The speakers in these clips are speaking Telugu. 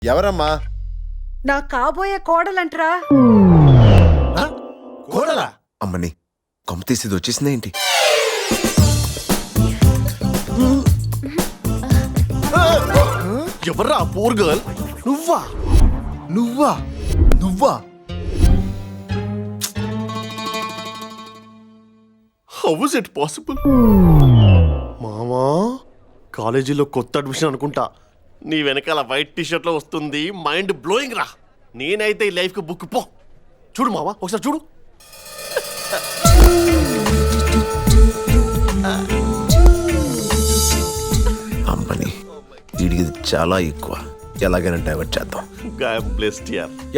ఎవరమ్మా? నా కాబోయే కోడలంటరా. కోడలా? అమ్మని కొమ్మ తీసేది వచ్చేసిందా ఏంటి? ఎవర్రా పూర్ గర్ల్? నువ్వా? నువ్వా? నువ్వా? How is it possible? మామా, కాలేజీలో కొత్త అడ్మిషన్ అనుకుంటా. నీ వెనకాల వైట్ టీషర్ట్ లో వస్తుంది. మైండ్ బ్లోయింగ్ రా. నేనైతే ఈ లైఫ్ కి బుక్ పో. చూడు మామా, ఒకసారి చూడు. అమ్మని వీడికి ఇది చాలా ఎక్కువ. ఎలాగైనా డైవర్ట్ చేద్దాం.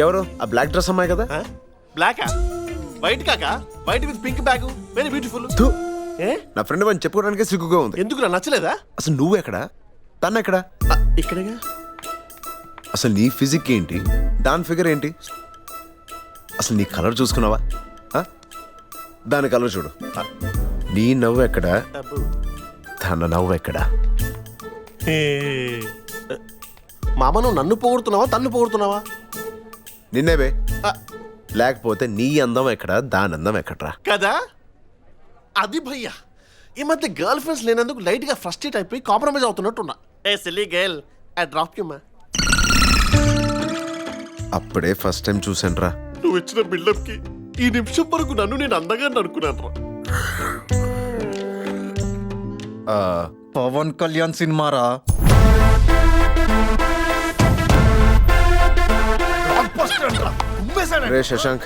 ఎవరు ఆ బ్లాక్ డ్రెస్ అమ్మాయి కదా? బ్లాకా? వైట్ కాకా? White with pink bag, very beautiful. థు, నా ఫ్రెండ్ అని చెప్పుకోవడానికి సిగ్గుగా ఉంది. ఎందుకు నచ్చలేదా? అసలు నువ్వెక్కడా, తనెక్కడా? ఇక్కడేగా. అసలు నీ ఫిజిక్ ఏంటి, దాని ఫిగర్ ఏంటి? అసలు నీ కలర్ చూసుకున్నావా? దాని కలర్ చూడు. నీ నవ్వు ఎక్కడా, తన నవ్వు ఎక్కడా? మామ, నువ్వు నన్ను పొగుడుతున్నావా తన్ను పొగుడుతున్నావా? నిన్నేవే. లేకపోతే నీ అందం ఎక్కడా, దాని అందం ఎక్కడ్రా? కదా అది భయ్యా. ఈ మధ్య గర్ల్ ఫ్రెండ్స్ లేనందుకు లైట్ గా ఫ్రస్ట్రేట్ అయిపోయి కాంప్రమైజ్ అవుతున్నట్టున్నా. A silly girl, I drop you మా. అప్పుడే ఫస్ట్ టైం చూసానురా. నువ్వు ఇచ్చిన బిల్డప్ కి ఈ నిమిషం వరకు నన్ను నేను అందంగా అనుకున్నాను రా. పవన్ కళ్యాణ్ సినిమారా. రే శశాంక్,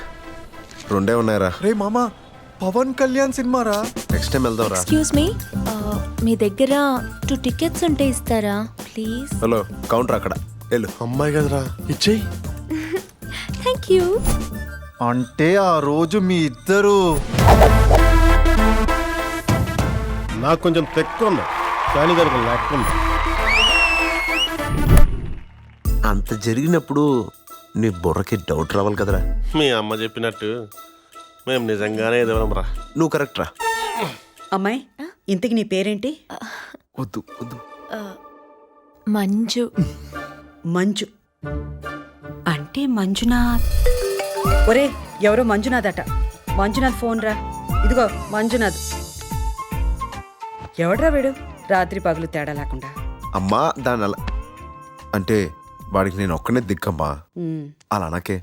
రెండే ఉన్నాయరా. రే మామా, పవన్ కళ్యాణ్ సినిమారా. నెక్స్ట్ టైం వెళ్దాం రా. ఎక్స్క్యూజ్ మీ, మీ దగ్గర 2 టికెట్స్ ఉంటే ఇస్తారా ప్లీజ్? హలో, కౌంటర్ అక్కడ. వెళ్ళు. అమ్మాయి కదరా, ఇచ్చేయి. Thank you. అంటే ఆ రోజు మీ ఇద్దరు నాకు కొంచెం తెక్కువ ఉంది, కానీ దానికి లెక్క ఉంది. అంత జరిగినప్పుడు నీ బుర్రకి డౌట్ రావాలి కదరా. మీ అమ్మ చెప్పినట్టు మేము నిజంగానే ఎదవరం రా. నువ్వు కరెక్ట్ రా. అమ్మాయి, ఇంతకి నీ పేరేంటి? వద్దు వద్దు. మంజు. మంజు అంటే మంజునాథ్. ఒరే, ఎవరో మంజునాథ్ అట. మంజునాథ్ ఫోన్ రా. ఇదిగో మంజునాథ్. ఎవడ్రా వీడు, రాత్రి పగులు తేడా లేకుండా? అమ్మా, దాని అలా అంటే వాడికి నేను ఒక్కనే దిక్కమ్మా. అలా అనకే.